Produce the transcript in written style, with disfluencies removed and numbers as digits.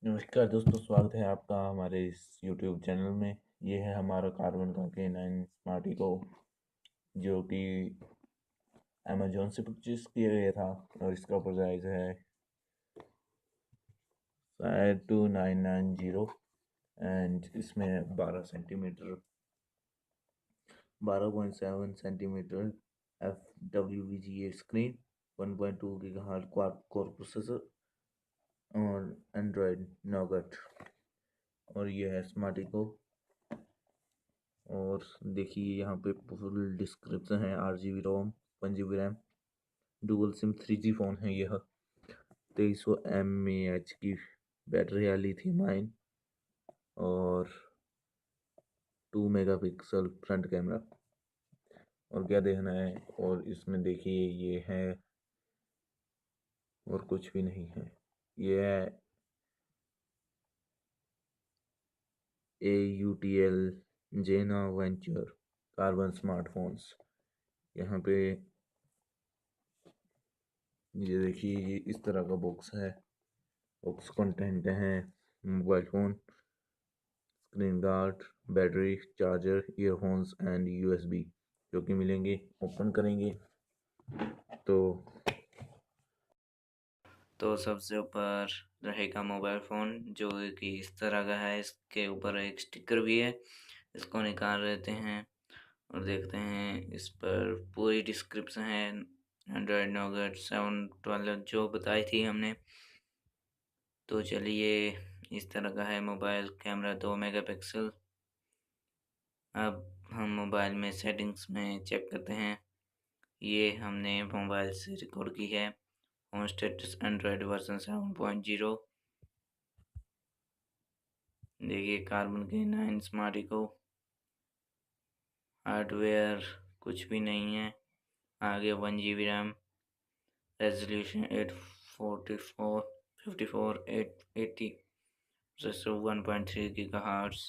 नमस्कार दोस्तों, स्वागत है आपका हमारे इस यूट्यूब चैनल में। ये है हमारा कार्बन का K9 स्मार्ट इको, जो कि अमेजोन से परचेज किया गया था और इसका प्राइस है शायद 2990। एंड इसमें 12.7 centimetre FWVGA screen, 1.2 gigahertz quad core processor और एंड्रॉयड नौगट। और ये है स्मार्ट इको। और देखिए यहाँ पे फुल डिस्क्रिप्शन है। 8 GB रोम, 1 GB RAM, dual SIM 3G phone है यह। 2300 mAh की बैटरी है, लिथियम आयन, और 2 मेगापिक्सल फ्रंट कैमरा। और क्या देखना है, और इसमें देखिए ये है, और कुछ भी नहीं है। ये है AUTL जेना वेंचर कार्बन स्मार्टफोन्स। यहाँ पे ये देखिए, ये इस तरह का बॉक्स है। बॉक्स कंटेंट है mobile phone, screen guard, battery, charger, earphones and USB, जो कि मिलेंगे। ओपन करेंगे तो सबसे ऊपर रहेगा मोबाइल फ़ोन, जो कि इस तरह का है। इसके ऊपर एक स्टिकर भी है। इसको निकाल लेते हैं और देखते हैं। इस पर पूरी डिस्क्रिप्शन है। एंड्रॉयड नोगट 712 जो बताई थी हमने। तो चलिए, इस तरह का है मोबाइल। Camera 2 megapixel. अब हम मोबाइल में सेटिंग्स में चेक करते हैं। ये हमने मोबाइल से रिकॉर्ड की है। Home status Android version 7.0। देखिए, कार्बन के 9 स्मार्ट इको। हार्डवेयर कुछ भी नहीं है। आगे 1 GB RAM, resolution 844 54 880, processor 1.3 GHz।